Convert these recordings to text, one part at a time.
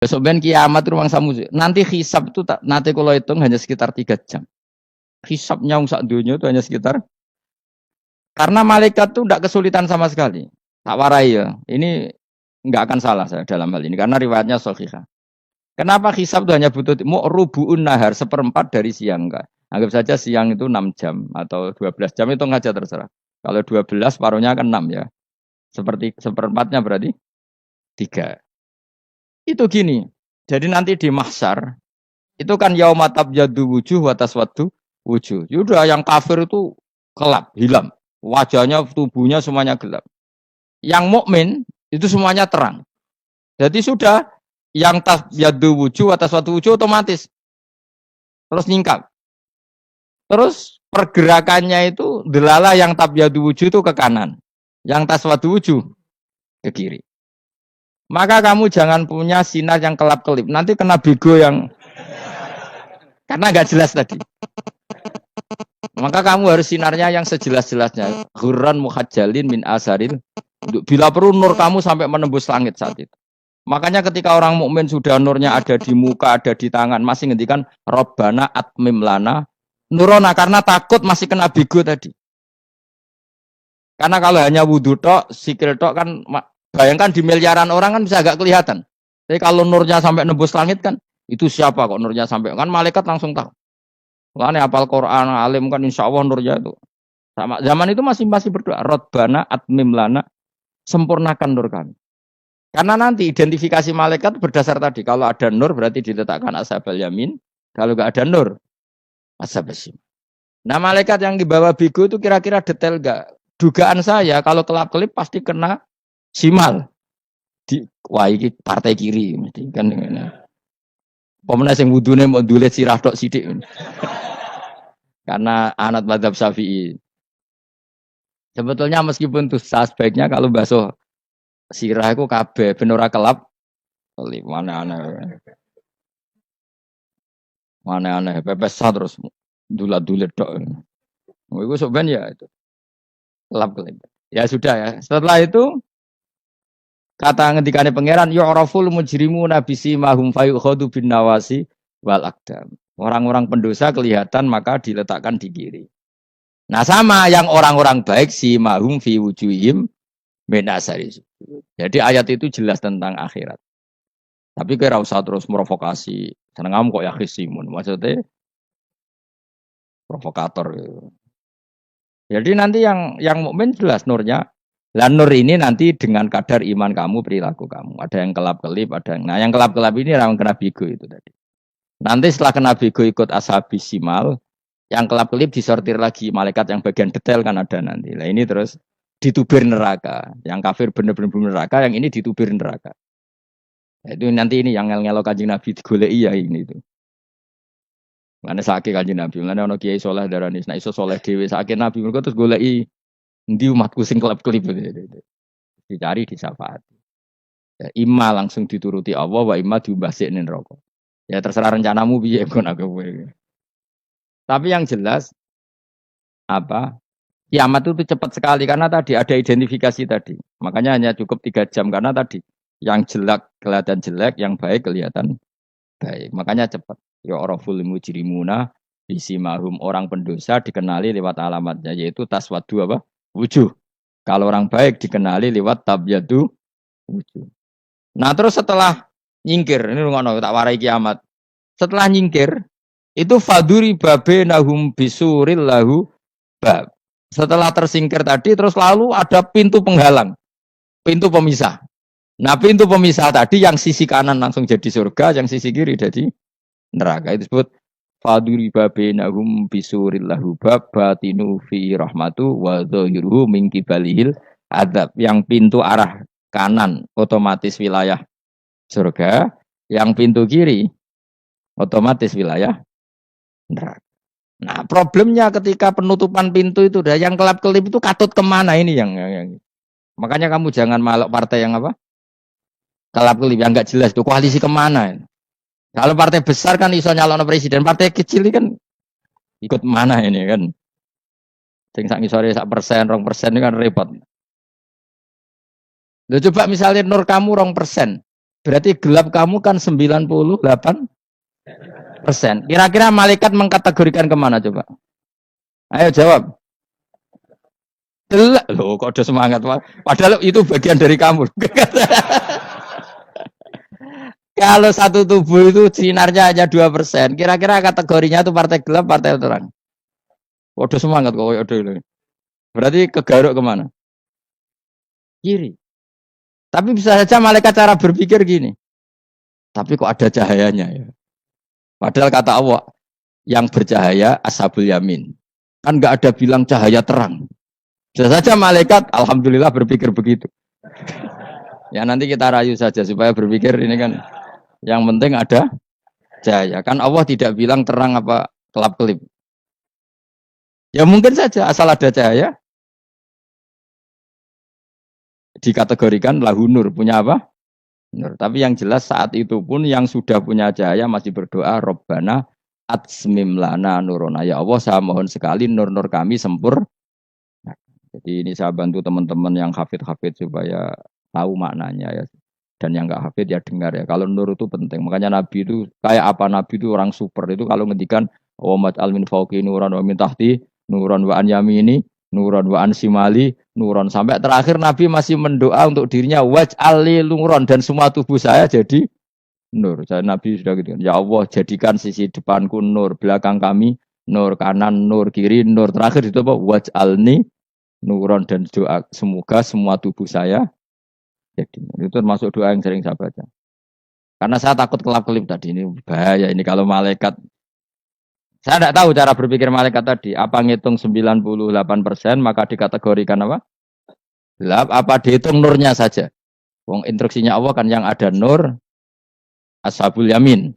Besok ben kiamat ruang samu. Nanti hisab itu tak nanti kalau hitung hanya sekitar 3 jam. Hisabnya sak dunia itu hanya sekitar karena malaikat itu tidak kesulitan sama sekali. Tak warai ya. Ini nggak akan salah saya dalam hal ini karena riwayatnya sahihah. Kenapa hisab itu hanya butuh mau rubuun nahar seperempat dari siang enggak? Anggap saja siang itu 6 jam atau 12 jam itu aja terserah. Kalau 12 paruhnya kan 6 ya. Seperti seperempatnya berarti 3. Itu gini. Jadi nanti di mahsyar itu kan yaumatab jadu wujuh watas wadu wujuh. Yaudah yang kafir itu gelap, hilang. Wajahnya, tubuhnya semuanya gelap. Yang mukmin itu semuanya terang. Jadi sudah yang tas yadu wujuh atas suatu wujuh otomatis terus nyingkap. Terus pergerakannya itu delala yang tab yadu wujuh itu ke kanan. Yang tas suatu wujuh ke kiri. Maka kamu jangan punya sinar yang kelap-kelip. Nanti kena bego yang karena nggak jelas tadi. Maka kamu harus sinarnya yang sejelas-jelasnya. Ghurran muhajjalin min asaril. Bila perlu nur kamu sampai menembus langit saat itu. Makanya ketika orang mukmin sudah nurnya ada di muka, ada di tangan, masih ngendikan Robbana atmim lana nurona karena takut masih kena bigo tadi. Karena kalau hanya wudhu tok, sikil tok kan bayangkan di miliaran orang kan bisa agak kelihatan. Tapi kalau nurnya sampai nembus langit kan itu siapa kok nurnya sampai kan malaikat langsung tahu. Makanya hafal Quran, alim kan insya Allah nurnya itu. Sama zaman itu masih berdoa Robbana atmim lana sempurnakan nur kami. Karena nanti identifikasi malaikat berdasar tadi. Kalau ada nur berarti diletakkan ashabal yamin. Kalau nggak ada nur, ashabal shimal. Nah malaikat yang dibawa bigo itu kira-kira detail nggak? Dugaan saya kalau kelap-kelip pasti kena simal. Wah ini partai kiri. Kan, pemenang yang wudhunya mau dulet sirah tok sidik. Karena anak madzhab Syafi'i. Sebetulnya meskipun tuh sebaiknya kalau basuh sirah itu kabeh ben ora kelap mana aneh pepes terus dulat-dulit tok. Iku sok ben ya itu. Kelap-kelip. Ya sudah ya. Setelah itu kata ngendikane pangeran yu'raful mujrimuna bisimahum fayukhadu bin nawasi wal aqdam. Orang-orang pendosa kelihatan maka diletakkan di kiri. Nah sama yang orang-orang baik simahum fi wujuhim min asari. Jadi ayat itu jelas tentang akhirat. Tapi kira usah terus provokasi. Seneng kamu kok ya khisimun. Maksudnya provokator. Gitu. Jadi nanti yang mukmin jelas nurnya. Lah nur ini nanti dengan kadar iman kamu, perilaku kamu. Ada yang kelap-kelip, ada yang. Nah yang kelap-kelip ini orang kena bigo itu tadi. Nanti setelah kena bigo ikut ashabis simal, yang kelap-kelip disortir lagi malaikat yang bagian detail kan ada nanti. Nah ini terus ditubir neraka. Yang kafir bener-bener neraka, yang ini ditubir neraka. Itu nanti ini yang ngel-ngelok Kanjeng Nabi digoleki ya ini itu. Mana sakit Kanjeng Nabi, mana ono kiai soleh darani, nek iso soleh dhewe sakit Nabi mergo terus goleki endi umatku sing kelep-kelip dicari disyafaati. Ya imma langsung dituruti Allah wa imma diumbasik ning neraka. Ya terserah rencanamu piye kon aku kowe. Tapi yang jelas apa? Kiamat itu cepat sekali karena tadi ada identifikasi tadi. Makanya hanya cukup 3 jam karena tadi yang jelek kelihatan jelek, yang baik kelihatan baik. Makanya cepat. Ya oraful mujrimuna bisimahum orang pendosa dikenali lewat alamatnya yaitu taswadu apa? Wujuh. Kalau orang baik dikenali lewat tabyadu wujuh. Nah, terus setelah nyingkir, ini ngono tak warai kiamat. Setelah nyingkir itu faduri babe nahum bisuril lahu bab. Setelah tersingkir tadi terus lalu ada pintu penghalang. Pintu pemisah. Nah pintu pemisah tadi yang sisi kanan langsung jadi surga, yang sisi kiri jadi neraka. Itu disebut faduri babenahum bisuril lahu bab batinu fi rahmatu wa dhahiruhu min kibalihil adab. Yang pintu arah kanan otomatis wilayah surga, yang pintu kiri otomatis wilayah neraka. Nah problemnya ketika penutupan pintu itu dah yang kelap-kelip itu katut kemana ini yang makanya kamu jangan malok partai yang apa? Kelap-kelip yang enggak jelas itu koalisi kemana? Kalau partai besar kan iso nyalon presiden, partai kecil ini kan ikut mana ini kan? Sing sak ngisore 1%, 2% ini kan repot. Loh coba misalnya nur kamu 2%. Berarti gelap kamu kan 98%. Kira-kira malaikat mengkategorikan kemana coba? Ayo jawab. Delak. Loh kok ada semangat. Padahal itu bagian dari kamu. Kalau satu tubuh itu sinarnya hanya 2%. Kira-kira kategorinya itu partai gelap, partai terang. Waduh semangat kok. Waduh. Berarti kegaruk kemana? Kiri. Tapi bisa saja malaikat cara berpikir gini. Tapi kok ada cahayanya ya. Padahal kata Allah, yang bercahaya ashabul yamin. Kan nggak ada bilang cahaya terang. Bisa saja malaikat, alhamdulillah berpikir begitu. Ya nanti kita rayu saja supaya berpikir ini kan. Yang penting ada cahaya. Kan Allah tidak bilang terang apa kelap-kelip. Ya mungkin saja asal ada cahaya dikategorikan lahu nur. Punya apa? Nur. Tapi yang jelas saat itu pun yang sudah punya cahaya masih berdoa Robbana atsmim lana nurona. Ya Allah saya mohon sekali nur-nur kami sempurna. Jadi ini saya bantu teman-teman yang hafid-hafid supaya tahu maknanya ya. Dan yang nggak hafid ya dengar ya. Kalau nur itu penting. Makanya Nabi itu kayak apa Nabi itu orang super itu kalau ngendikan wa al min fauqi nuran wa min tahti nuran wa an yamini nuran wa an simali nuran sampai terakhir Nabi masih mendoa untuk dirinya waj'ali nuron dan semua tubuh saya jadi nur. Saya Nabi sudah gitu. Ya Allah jadikan sisi depanku nur, belakang kami nur, kanan nur, kiri nur. Terakhir itu apa? Waj'alni nuron dan doa semoga semua tubuh saya jadi itu termasuk doa yang sering saya baca. Karena saya takut kelap-kelip tadi ini bahaya ini kalau malaikat. Saya tidak tahu cara berpikir malaikat tadi. Apa ngitung 98% maka dikategorikan apa? Gelap. Apa dihitung nurnya saja? Wong instruksinya Allah kan yang ada nur ashabul yamin.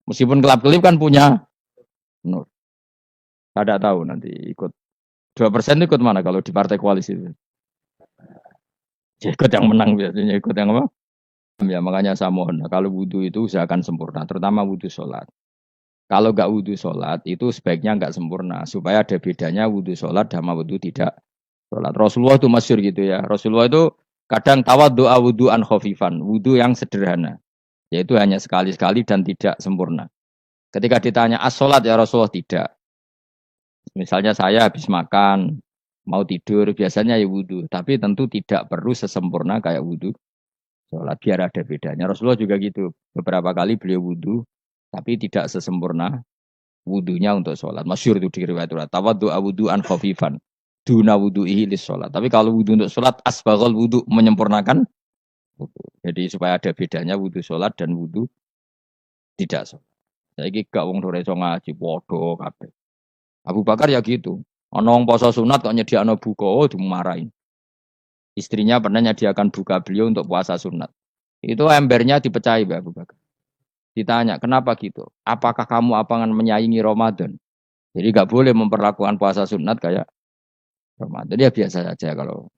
Meskipun kelap-kelip kan punya nur. Saya tidak tahu nanti ikut 2% ikut mana kalau di partai koalisi itu. Ya, ikut yang menang biasanya ikut yang apa? Ya makanya saya mohon kalau wudhu itu usahakan sempurna, terutama wudhu sholat. Kalau nggak wudhu sholat itu sebaiknya nggak sempurna supaya ada bedanya wudhu sholat sama wudhu tidak sholat. Rasulullah itu masyhur gitu ya. Rasulullah itu kadang tawad doa wudhu an khofifan, wudhu yang sederhana, yaitu hanya sekali-sekali dan tidak sempurna. Ketika ditanya as-sholat ya Rasulullah tidak. Misalnya saya habis makan, mau tidur, biasanya ya wudhu. Tapi tentu tidak perlu sesempurna kayak wudhu sholat, biar ada bedanya. Rasulullah juga gitu. Beberapa kali beliau wudhu, tapi tidak sesempurna wudhunya untuk sholat. Masyhur itu di riwayat riwayat. Tawaddu awudu'an khafifan. Duna wudu'ihi lis sholat. Tapi kalau wudhu untuk sholat, asbaghal wudhu, menyempurnakan wudhu. Jadi supaya ada bedanya wudhu sholat dan wudhu tidak sholat. Saya gak wong sore ngaji, bodoh kabeh. Abu Bakar ya gitu. Ono wong poso sunat kok nyediakno buka, oh dimarahin. Istrinya pernah nyediakan buka beliau untuk puasa sunat. Itu embernya dipecahi Abu Bakar. Ditanya, kenapa gitu? Apakah kamu akan menyaingi Ramadan? Jadi gak boleh memperlakukan puasa sunat kayak Ramadan. Ya biasa saja kalau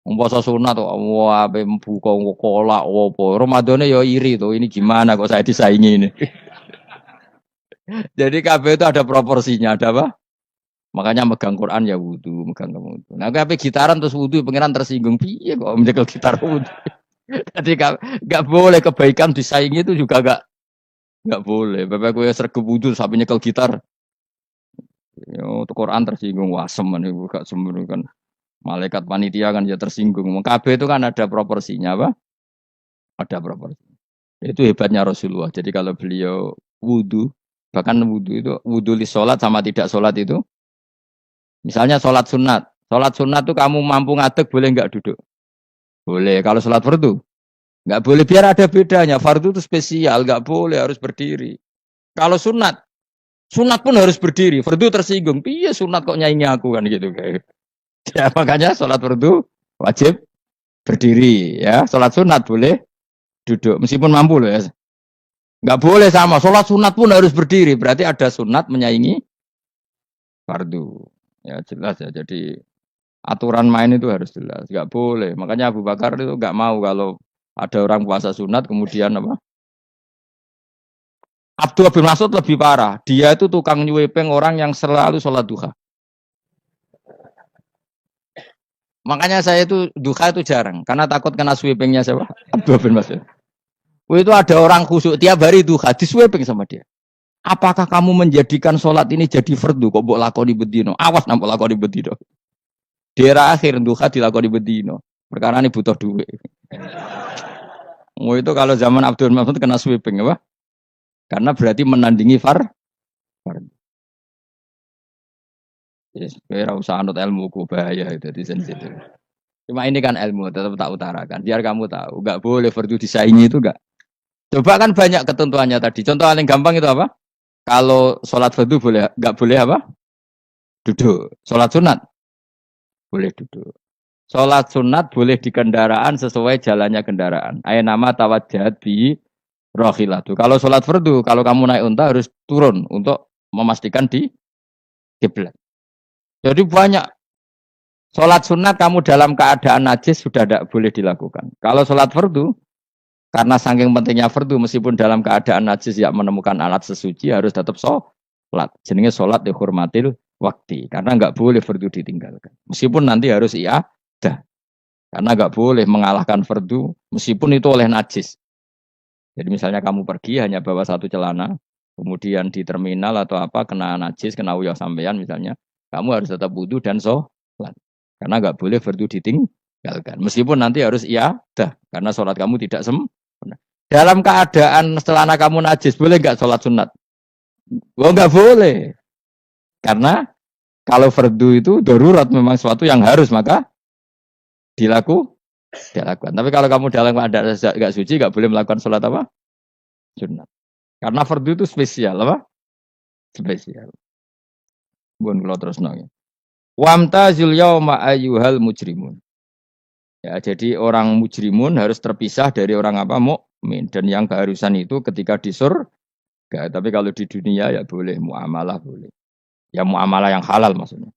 puasa sunat tuh, wah buka kolak, apa. Ramadannya ya iri tuh. Ini gimana kok saya disaingi ini? Jadi KB itu ada proporsinya, ada apa? Makanya megang Quran ya wudhu, megang wudhu. Nah, tapi gitaran terus wudhu, pengiran tersinggung. Piye kok menjegal gitar wudhu? Jadi gak boleh kebaikan disaingi itu juga gak boleh. Bapak gue sergap wudhu sampai nyekel gitar. Yo, Quran tersinggung, wah semen itu gak sembunyi kan. Malaikat panitia kan ya tersinggung. KB itu kan ada proporsinya apa? Ada proporsi. Itu hebatnya Rasulullah. Jadi kalau beliau wudhu, bahkan wudhu itu wudhu li sholat sama tidak sholat itu. Misalnya sholat sunat tuh kamu mampu ngadeg boleh nggak duduk? Boleh. Kalau sholat fardu nggak boleh, biar ada bedanya. Fardu itu spesial, nggak boleh harus berdiri. Kalau sunat pun harus berdiri. Fardu tersinggung, iya sunat kok nyaingi aku kan gitu kayak. Ya makanya sholat fardu wajib berdiri ya. Sholat sunat boleh duduk meskipun mampu loh ya. Nggak boleh sama. Sholat sunat pun harus berdiri. Berarti ada sunat menyaingi fardu. Ya jelas ya. Jadi aturan main itu harus jelas. Nggak boleh. Makanya Abu Bakar itu nggak mau kalau ada orang puasa sunat kemudian apa? Abdullah bin Mas'ud lebih parah. Dia itu tukang nyuepeng orang yang selalu sholat duha. Makanya saya itu duha itu jarang. Karena takut kena sweepingnya siapa? Abdullah bin Mas'ud. Itu ada orang khusyuk tiap hari itu hadis sweeping sama dia. Apakah kamu menjadikan sholat ini jadi fardu kok mbok lakoni bedino? Awas nang mbok lakoni bedino. Daerah akhir duha dilakoni bedino. Perkara ini butuh duit. Oh itu kalau zaman Abdul Mahmud kena sweeping apa? Karena berarti menandingi fardu. Yes, kira usah anut ilmu ku bahaya itu di sensitif. Cuma ini kan ilmu tetap tak utarakan. Biar kamu tahu, nggak boleh fardu disaingi itu nggak. Coba kan banyak ketentuannya tadi. Contoh paling gampang itu apa? Kalau sholat fardu boleh nggak boleh apa? Duduk. Sholat sunat boleh duduk. Sholat sunat boleh di kendaraan sesuai jalannya kendaraan. Ayat nama tawajjat bi rohilatu. Kalau sholat fardu, kalau kamu naik unta harus turun untuk memastikan di kiblat. Jadi banyak sholat sunat kamu dalam keadaan najis sudah tidak boleh dilakukan. Kalau sholat fardu, karena saking pentingnya fardu, meskipun dalam keadaan najis ya menemukan alat sesuci harus tetap sholat. Jenenge sholat dihormatil waktu. Karena nggak boleh fardu ditinggalkan. Meskipun nanti harus iadah. Karena nggak boleh mengalahkan fardu, meskipun itu oleh najis. Jadi misalnya kamu pergi hanya bawa satu celana, kemudian di terminal atau apa kena najis, kena uyah sampean misalnya, kamu harus tetap wudu dan sholat. Karena nggak boleh fardu ditinggalkan. Meskipun nanti harus iadah, karena sholat kamu tidak sempurna. Dalam keadaan celana kamu najis, boleh nggak sholat sunat? Oh nggak boleh. Karena kalau fardu itu darurat memang sesuatu yang harus, maka dilakukan. Tapi kalau kamu dalam keadaan nggak suci, nggak boleh melakukan sholat apa? Sunat. Karena fardu itu spesial apa? Spesial. Bukan kalau terus nanya. Wamtazil yauma ayyuhal mujrimun. Ya, jadi orang mujrimun harus terpisah dari orang apa? Mukmin. Dan yang keharusan itu ketika di surga. Tapi kalau di dunia ya boleh muamalah boleh. Ya muamalah yang halal maksudnya.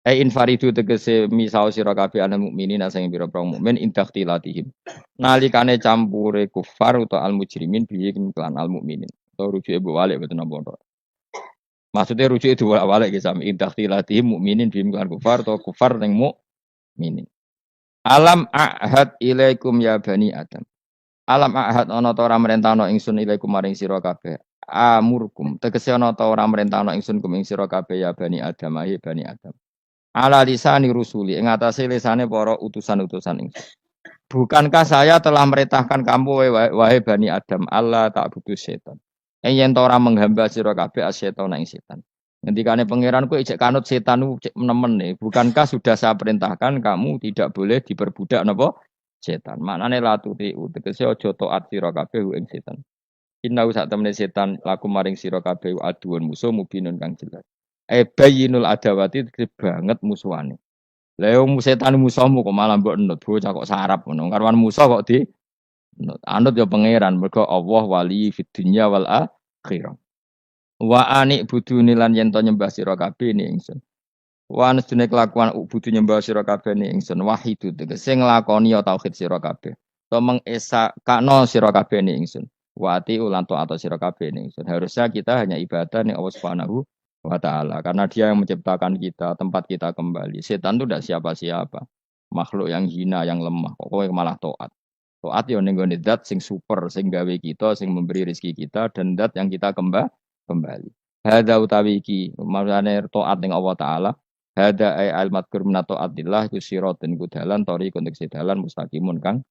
Infaridu tegese misao sira kabeh ana mukminin sing pira-pira mukmin intaktilatihim. Nalikane campure kufar utawa al mujrimin bihi kelan al mukminin. Atau rujuke mbok walik boten napa. Maksudnya rujuk itu awalnya gitu sama intaktilatihim mukminin bihim kelan kufar atau kufar ning mukminin. Alam ahad ilaikum ya bani Adam. Alam ahad ana ta ora merentano ingsun ilaikum maring sira kabeh. Amurkum tegese ana ta ora merentano ingsun kum ing sira kabeh ya bani Adam ahi bani Adam. Ala lisani rusuli ing atase lisane para utusan-utusan ingsun. Bukankah saya telah merintahkan kamu wahai bani Adam Allah tak butuh setan. Yen ora menghamba sira kabeh asyaiton ing setan. Ngendikane pangeranku ijek kanut setan cek nemen nih. Bukankah sudah saya perintahkan kamu tidak boleh diperbudak napa setan. Maknane la tuti tegese aja taat sira kabeh ing setan. Inna sak temene setan laku maring sira kabeh aduun musuh mubinun kang jelas. Bayinul adawati banget musuhane. Lah yo setan musuhmu kok malah mbok enut bocah kok sarap ngono. Karwan musuh kok di enut. Anut yo pangeran mergo Allah wali fid dunya wal akhirah. Wa anik buduni lan yen to nyembah sira kabeh ni ingsun. Wa anestune kelakuan budu nyembah sira kabeh ni ingsun wahidu tegese nglakoni ya tauhid sira kabeh. To mengesa kakno sira kabeh ni ingsun. Wa ati ulan to atau sira kabeh ni ingsun. Harusnya kita hanya ibadah ning Allah Subhanahu wa ta'ala karena dia yang menciptakan kita, tempat kita kembali. Setan itu tidak siapa-siapa, makhluk yang hina, yang lemah, pokoknya malah taat. Taat ya ning gone zat sing super, sing gawe kita, sing memberi rezeki kita dan zat yang kita kembali. Hadza utawi iki maksudane taat ning Allah taala. Hadza ai al madkur min taatillah ku siratun ku dalan tariqun dalan mustaqimun kang